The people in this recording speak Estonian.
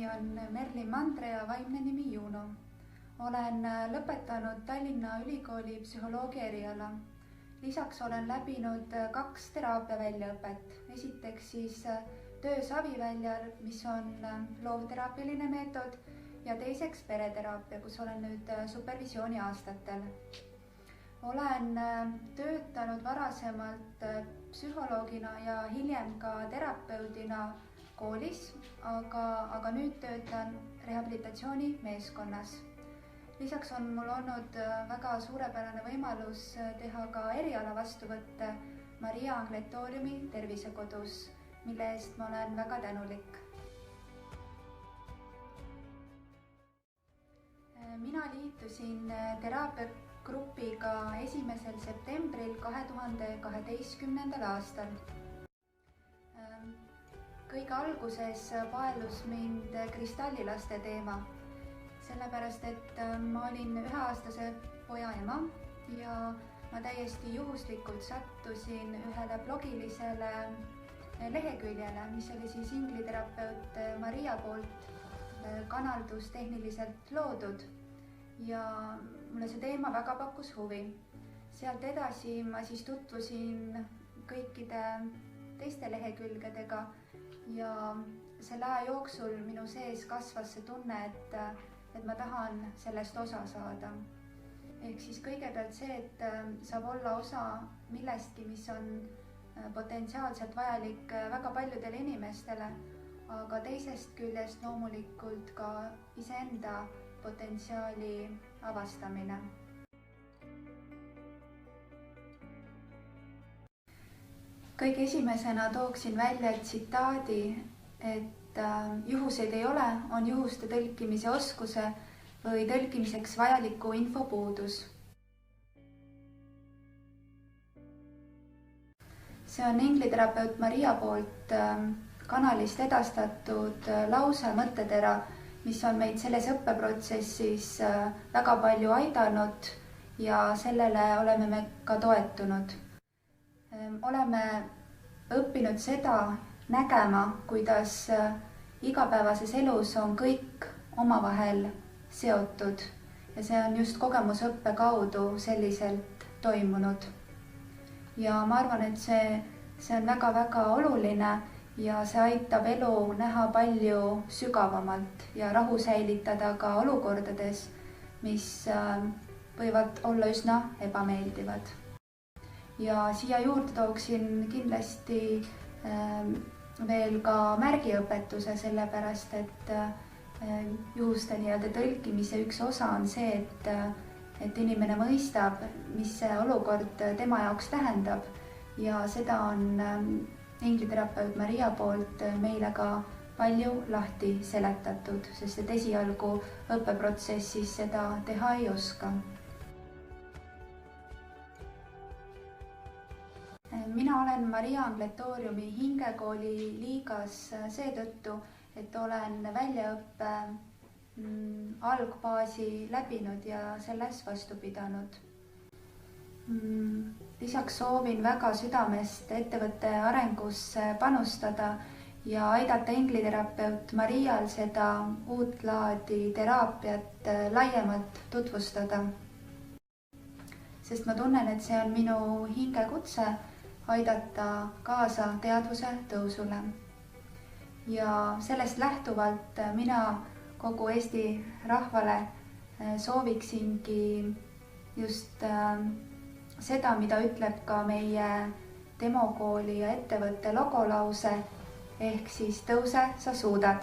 nimi on Merlin Mandre ja vaimne nimi Juno. Olen lõpetanud Tallinna Ülikooli psühholoogia eriala. Lisaks olen läbinud 2 teraapia väljaõpet. Esiteks siis töö saviväljal, mis on loovteraapiline meetod, ja teiseks pereteraapia, kus olen nüüd supervisiooni aastatel. Olen töötanud varasemalt psühholoogina ja hiljem ka terapeudina koolis, aga nüüd töötan rehabilitatsiooni meeskonnas. Lisaks on mul olnud väga suurepärane võimalus teha ka eriala vastuvõtte Maria Angletooriumi tervisekodus, mille eest ma olen väga tänulik. Mina liitusin teraapiagrupiga 1. septembril 2012. aastal. Kõige alguses paelus mind kristallilaste teema, sellepärast et ma olin 1-aastase poja ema ja ma täiesti juhuslikult sattusin ühele blogilisele leheküljele, mis oli siis ingliterapeut Maria poolt kanaldustehniliselt loodud ja mulle see teema väga pakkus huvi. Sealt edasi ma siis tutvusin kõikide teiste lehekülgedega ja selle aja jooksul minu sees kasvas see tunne, et ma tahan sellest osa saada. Ehk siis kõigepealt see, et saab olla osa millestki, mis on potentsiaalselt vajalik väga paljudele inimestele, aga teisest küljest loomulikult ka iseenda potentsiaali avastamine. Kõige esimesena tooksin välja tsitaadi, et juhuseid ei ole, on juhuste tõlkimise oskuse või tõlkimiseks vajaliku info puudus. See on ingliterapeut Maria poolt kanalist edastatud lause mõttetera, mis on meid selles õppeprotsessis väga palju aidanud ja sellele oleme me ka toetunud. Oleme õppinud seda nägema, kuidas igapäevases elus on kõik omavahel seotud ja see on just kogemusõppe kaudu selliselt toimunud. Ja ma arvan, et see on väga-väga oluline ja see aitab elu näha palju sügavamalt ja rahu säilitada ka olukordades, mis võivad olla üsna ebameeldivad. Ja siia juurde tooksin kindlasti veel ka märgiõpetuse, sellepärast et juhuste tõlkimise üks osa on see, et inimene mõistab, mis see olukord tema jaoks tähendab ja seda on ingliterapeut Maria poolt meile ka palju lahti seletatud, sest et esialgu õppeprotsessis seda teha ei oska. Mina olen Maria Angletooriumi hingekooli liigas seetõttu, et olen väljaõppe algbaasi läbinud ja selles vastu pidanud. Lisaks soovin väga südamest ettevõtte arengusse panustada ja aidata ingliterapeut Marial seda uut laadi teraapiat laiemalt tutvustada. Sest ma tunnen, et see on minu hingekutse aidata kaasa teadvuse tõusule. Ja sellest lähtuvalt mina kogu Eesti rahvale sooviksingi just seda, mida ütleb ka meie demokooli ja ettevõtte logolause, ehk siis tõuse, sa suudad.